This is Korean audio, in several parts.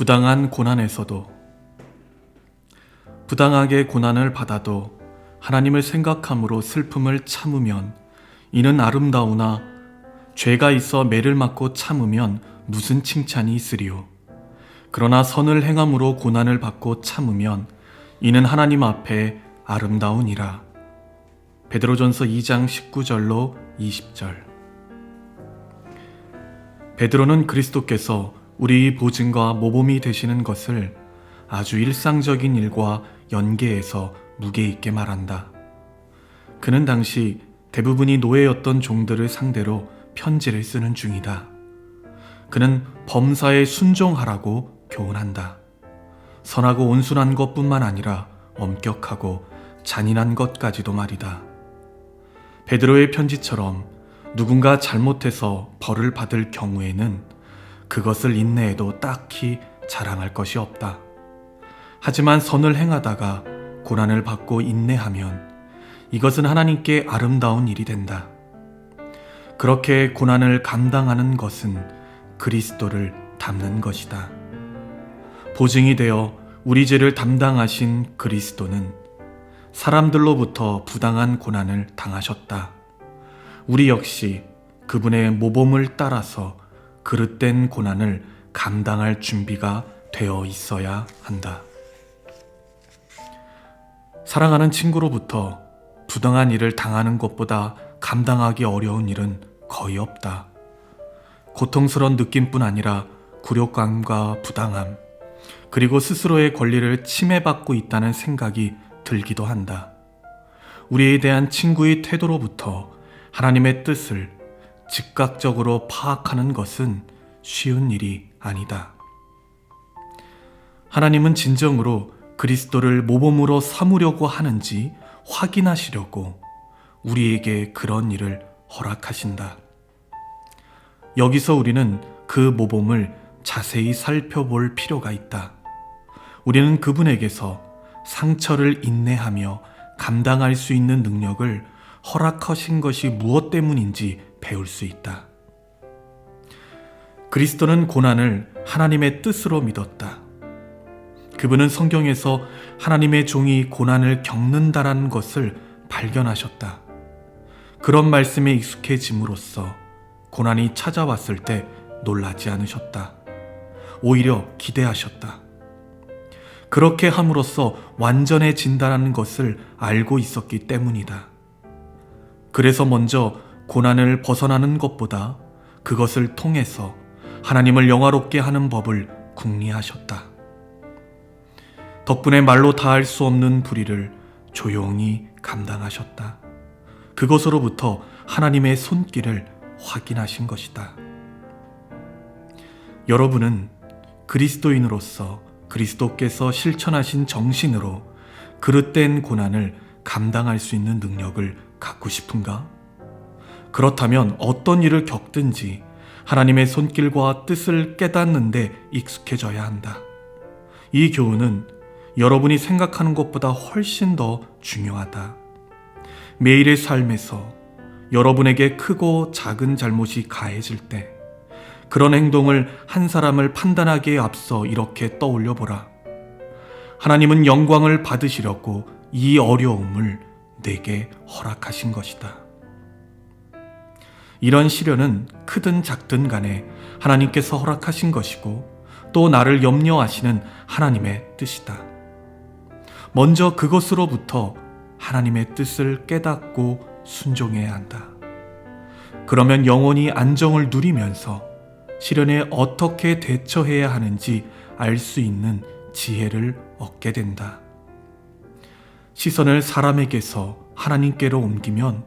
부당한 고난에서도 부당하게 고난을 받아도 하나님을 생각함으로 슬픔을 참으면 이는 아름다우나 죄가 있어 매를 맞고 참으면 무슨 칭찬이 있으리요. 그러나 선을 행함으로 고난을 받고 참으면 이는 하나님 앞에 아름다우니라. 베드로전서 2장 19절로 20절. 베드로는 그리스도께서 우리 보증과 모범이 되시는 것을 아주 일상적인 일과 연계해서 무게 있게 말한다. 그는 당시 대부분이 노예였던 종들을 상대로 편지를 쓰는 중이다. 그는 범사에 순종하라고 교훈한다. 선하고 온순한 것뿐만 아니라 엄격하고 잔인한 것까지도 말이다. 베드로의 편지처럼 누군가 잘못해서 벌을 받을 경우에는 그것을 인내해도 딱히 자랑할 것이 없다. 하지만 선을 행하다가 고난을 받고 인내하면 이것은 하나님께 아름다운 일이 된다. 그렇게 고난을 감당하는 것은 그리스도를 닮는 것이다. 보증이 되어 우리 죄를 담당하신 그리스도는 사람들로부터 부당한 고난을 당하셨다. 우리 역시 그분의 모범을 따라서 그릇된 고난을 감당할 준비가 되어 있어야 한다. 사랑하는 친구로부터 부당한 일을 당하는 것보다 감당하기 어려운 일은 거의 없다. 고통스러운 느낌뿐 아니라 굴욕감과 부당함, 그리고 스스로의 권리를 침해받고 있다는 생각이 들기도 한다. 우리에 대한 친구의 태도로부터 하나님의 뜻을 즉각적으로 파악하는 것은 쉬운 일이 아니다. 하나님은 진정으로 그리스도를 모범으로 삼으려고 하는지 확인하시려고 우리에게 그런 일을 허락하신다. 여기서 우리는 그 모범을 자세히 살펴볼 필요가 있다. 우리는 그분에게서 상처를 인내하며 감당할 수 있는 능력을 허락하신 것이 무엇 때문인지 배울 수 있다. 그리스도는 고난을 하나님의 뜻으로 믿었다. 그분은 성경에서 하나님의 종이 고난을 겪는다라는 것을 발견하셨다. 그런 말씀에 익숙해짐으로써 고난이 찾아왔을 때 놀라지 않으셨다. 오히려 기대하셨다. 그렇게 함으로써 완전해진다는 것을 알고 있었기 때문이다. 그래서 먼저 고난을 벗어나는 것보다 그것을 통해서 하나님을 영화롭게 하는 법을 궁리하셨다. 덕분에 말로 다할 수 없는 불의를 조용히 감당하셨다. 그것으로부터 하나님의 손길을 확인하신 것이다. 여러분은 그리스도인으로서 그리스도께서 실천하신 정신으로 그릇된 고난을 감당할 수 있는 능력을 갖고 싶은가? 그렇다면 어떤 일을 겪든지 하나님의 손길과 뜻을 깨닫는 데 익숙해져야 한다. 이 교훈은 여러분이 생각하는 것보다 훨씬 더 중요하다. 매일의 삶에서 여러분에게 크고 작은 잘못이 가해질 때 그런 행동을 한 사람을 판단하기에 앞서 이렇게 떠올려 보라. 하나님은 영광을 받으시려고 이 어려움을 내게 허락하신 것이다. 이런 시련은 크든 작든 간에 하나님께서 허락하신 것이고 또 나를 염려하시는 하나님의 뜻이다. 먼저 그것으로부터 하나님의 뜻을 깨닫고 순종해야 한다. 그러면 영원히 안정을 누리면서 시련에 어떻게 대처해야 하는지 알 수 있는 지혜를 얻게 된다. 시선을 사람에게서 하나님께로 옮기면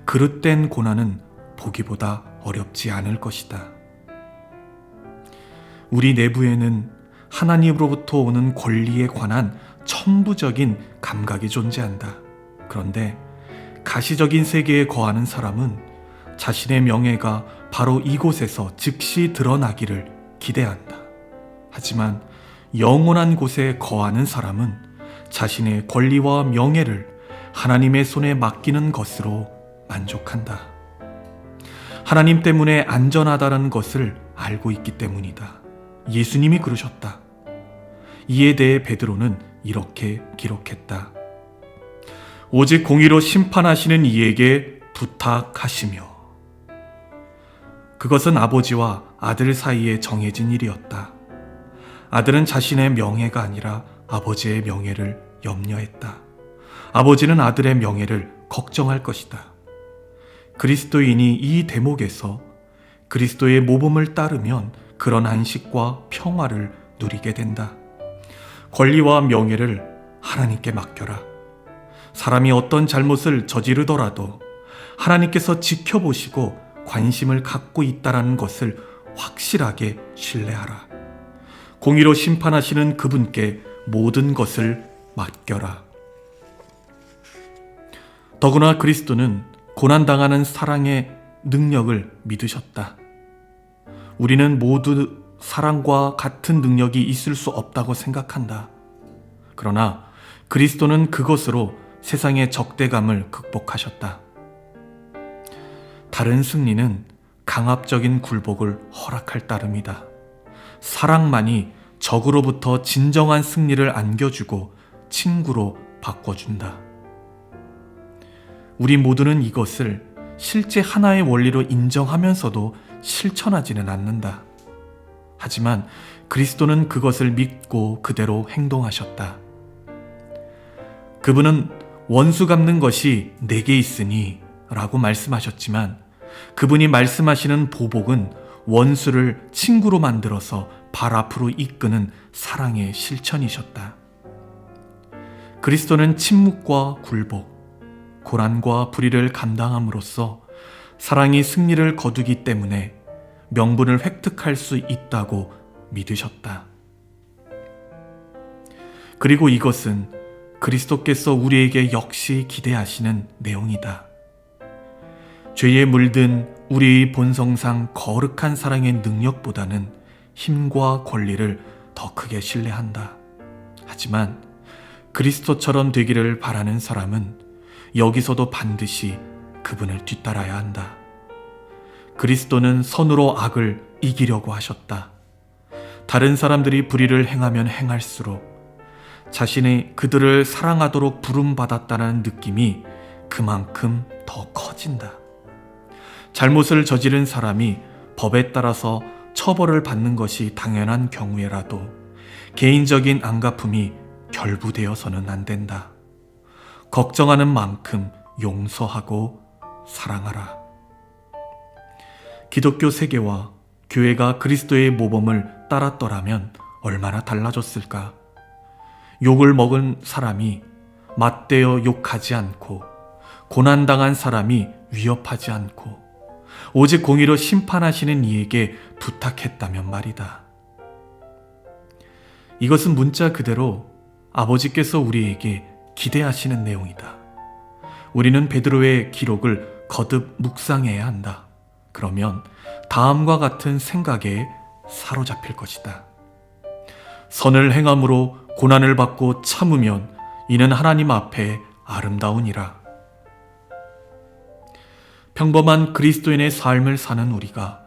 그릇된 고난은 보기보다 어렵지 않을 것이다. 우리 내부에는 하나님으로부터 오는 권리에 관한 천부적인 감각이 존재한다. 그런데 가시적인 세계에 거하는 사람은 자신의 명예가 바로 이곳에서 즉시 드러나기를 기대한다. 하지만 영원한 곳에 거하는 사람은 자신의 권리와 명예를 하나님의 손에 맡기는 것으로 만족한다. 하나님 때문에 안전하다는 것을 알고 있기 때문이다. 예수님이 그러셨다. 이에 대해 베드로는 이렇게 기록했다. 오직 공의로 심판하시는 이에게 부탁하시며. 그것은 아버지와 아들 사이에 정해진 일이었다. 아들은 자신의 명예가 아니라 아버지의 명예를 염려했다. 아버지는 아들의 명예를 걱정할 것이다. 그리스도인이 이 대목에서 그리스도의 모범을 따르면 그런 안식과 평화를 누리게 된다. 권리와 명예를 하나님께 맡겨라. 사람이 어떤 잘못을 저지르더라도 하나님께서 지켜보시고 관심을 갖고 있다는 것을 확실하게 신뢰하라. 공의로 심판하시는 그분께 모든 것을 맡겨라. 더구나 그리스도는 고난당하는 사랑의 능력을 믿으셨다. 우리는 모두 사랑과 같은 능력이 있을 수 없다고 생각한다. 그러나 그리스도는 그것으로 세상의 적대감을 극복하셨다. 다른 승리는 강압적인 굴복을 허락할 따름이다. 사랑만이 적으로부터 진정한 승리를 안겨주고 친구로 바꿔준다. 우리 모두는 이것을 실제 하나의 원리로 인정하면서도 실천하지는 않는다. 하지만 그리스도는 그것을 믿고 그대로 행동하셨다. 그분은 원수 갚는 것이 내게 있으니 라고 말씀하셨지만 그분이 말씀하시는 보복은 원수를 친구로 만들어서 발 앞으로 이끄는 사랑의 실천이셨다. 그리스도는 침묵과 굴복, 고난과 불의를 감당함으로써 사랑이 승리를 거두기 때문에 명분을 획득할 수 있다고 믿으셨다. 그리고 이것은 그리스도께서 우리에게 역시 기대하시는 내용이다. 죄에 물든 우리의 본성상 거룩한 사랑의 능력보다는 힘과 권리를 더 크게 신뢰한다. 하지만 그리스도처럼 되기를 바라는 사람은 여기서도 반드시 그분을 뒤따라야 한다. 그리스도는 선으로 악을 이기려고 하셨다. 다른 사람들이 불의를 행하면 행할수록 자신이 그들을 사랑하도록 부름받았다는 느낌이 그만큼 더 커진다. 잘못을 저지른 사람이 법에 따라서 처벌을 받는 것이 당연한 경우에라도 개인적인 안갚음이 결부되어서는 안 된다. 걱정하는 만큼 용서하고 사랑하라. 기독교 세계와 교회가 그리스도의 모범을 따랐더라면 얼마나 달라졌을까? 욕을 먹은 사람이 맞대어 욕하지 않고 고난당한 사람이 위협하지 않고 오직 공의로 심판하시는 이에게 부탁했다면 말이다. 이것은 문자 그대로 아버지께서 우리에게 기대하시는 내용이다. 우리는 베드로의 기록을 거듭 묵상해야 한다. 그러면 다음과 같은 생각에 사로잡힐 것이다. 선을 행함으로 고난을 받고 참으면 이는 하나님 앞에 아름다우니라. 평범한 그리스도인의 삶을 사는 우리가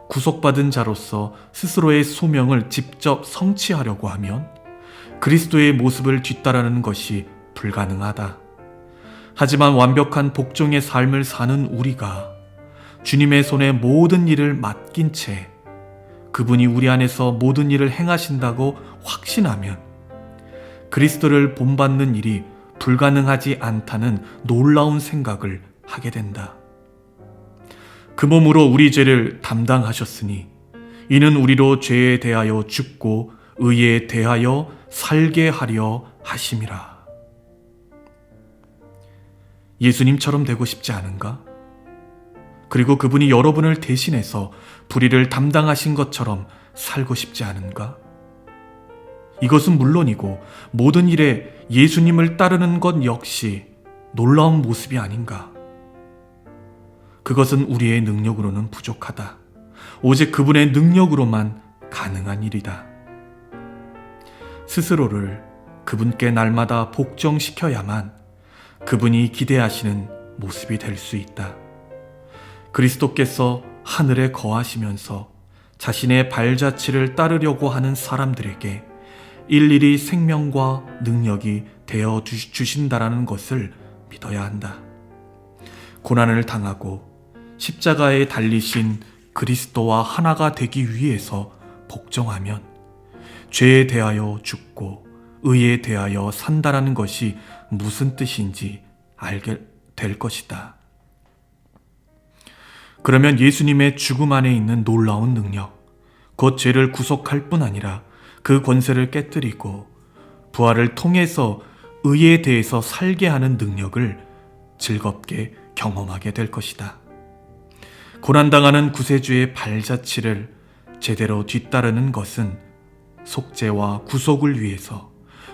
구속받은 자로서 스스로의 소명을 직접 성취하려고 하면 그리스도의 모습을 뒤따르는 것이 불가능하다. 하지만 완벽한 복종의 삶을 사는 우리가 주님의 손에 모든 일을 맡긴 채 그분이 우리 안에서 모든 일을 행하신다고 확신하면 그리스도를 본받는 일이 불가능하지 않다는 놀라운 생각을 하게 된다. 그 몸으로 우리 죄를 담당하셨으니 이는 우리로 죄에 대하여 죽고 의에 대하여 살게 하려 하심이라. 예수님처럼 되고 싶지 않은가? 그리고 그분이 여러분을 대신해서 불의를 담당하신 것처럼 살고 싶지 않은가? 이것은 물론이고 모든 일에 예수님을 따르는 것 역시 놀라운 모습이 아닌가? 그것은 우리의 능력으로는 부족하다. 오직 그분의 능력으로만 가능한 일이다. 스스로를 그분께 날마다 복종시켜야만 그분이 기대하시는 모습이 될 수 있다. 그리스도께서 하늘에 거하시면서 자신의 발자취를 따르려고 하는 사람들에게 일일이 생명과 능력이 되어 주신다라는 것을 믿어야 한다. 고난을 당하고 십자가에 달리신 그리스도와 하나가 되기 위해서 복종하면 죄에 대하여 죽고 의에 대하여 산다라는 것이 무슨 뜻인지 알게 될 것이다. 그러면 예수님의 죽음 안에 있는 놀라운 능력, 곧 죄를 구속할 뿐 아니라 그 권세를 깨뜨리고 부활을 통해서 의에 대해서 살게 하는 능력을 즐겁게 경험하게 될 것이다. 고난당하는 구세주의 발자취를 제대로 뒤따르는 것은 속죄와 구속을 위해서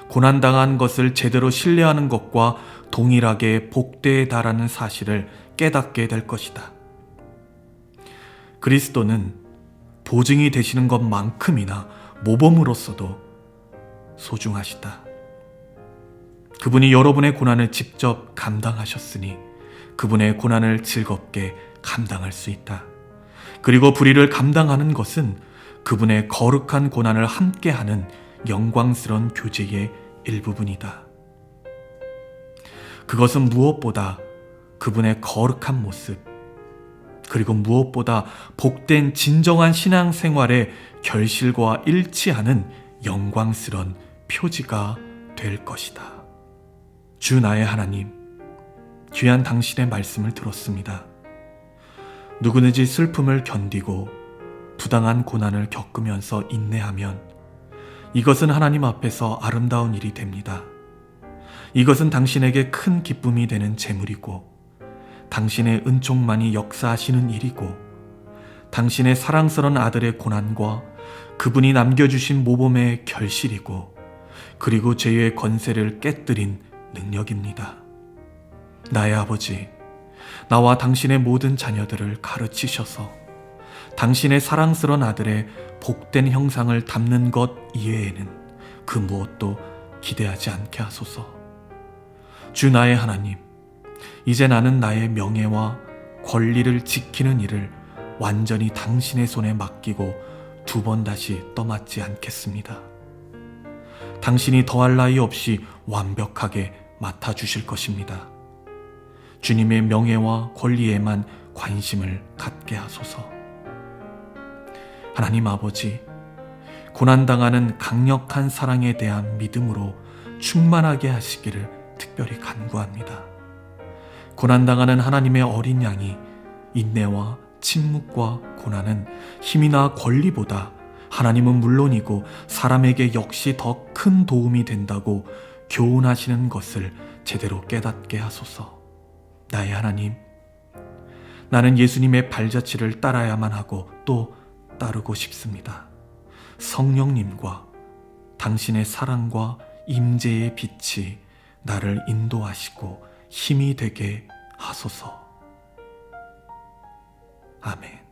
고난당한 것을 제대로 신뢰하는 것과 동일하게 복되다라는 사실을 깨닫게 될 것이다. 그리스도는 보증이 되시는 것만큼이나 모범으로서도 소중하시다. 그분이 여러분의 고난을 직접 감당하셨으니 그분의 고난을 즐겁게 감당할 수 있다. 그리고 불의를 감당하는 것은 그분의 거룩한 고난을 함께하는 영광스러운 교제의 일부분이다. 그것은 무엇보다 그분의 거룩한 모습, 그리고 무엇보다 복된 진정한 신앙생활의 결실과 일치하는 영광스러운 표지가 될 것이다. 주 나의 하나님, 귀한 당신의 말씀을 들었습니다. 누구든지 슬픔을 견디고 부당한 고난을 겪으면서 인내하면 이것은 하나님 앞에서 아름다운 일이 됩니다. 이것은 당신에게 큰 기쁨이 되는 재물이고 당신의 은총만이 역사하시는 일이고 당신의 사랑스러운 아들의 고난과 그분이 남겨주신 모범의 결실이고 그리고 죄의 권세를 깨뜨린 능력입니다. 나의 아버지, 나와 당신의 모든 자녀들을 가르치셔서 당신의 사랑스러운 아들의 복된 형상을 담는 것 이외에는 그 무엇도 기대하지 않게 하소서. 주 나의 하나님, 이제 나는 나의 명예와 권리를 지키는 일을 완전히 당신의 손에 맡기고 두 번 다시 떠맡지 않겠습니다. 당신이 더할 나위 없이 완벽하게 맡아주실 것입니다. 주님의 명예와 권리에만 관심을 갖게 하소서. 하나님 아버지, 고난당하는 강력한 사랑에 대한 믿음으로 충만하게 하시기를 특별히 간구합니다. 고난당하는 하나님의 어린 양이 인내와 침묵과 고난은 힘이나 권리보다 하나님은 물론이고 사람에게 역시 더 큰 도움이 된다고 교훈하시는 것을 제대로 깨닫게 하소서. 나의 하나님, 나는 예수님의 발자취를 따라야만 하고 또 따르고 싶습니다. 성령님과 당신의 사랑과 임재의 빛이 나를 인도하시고 힘이 되게 하소서. 아멘.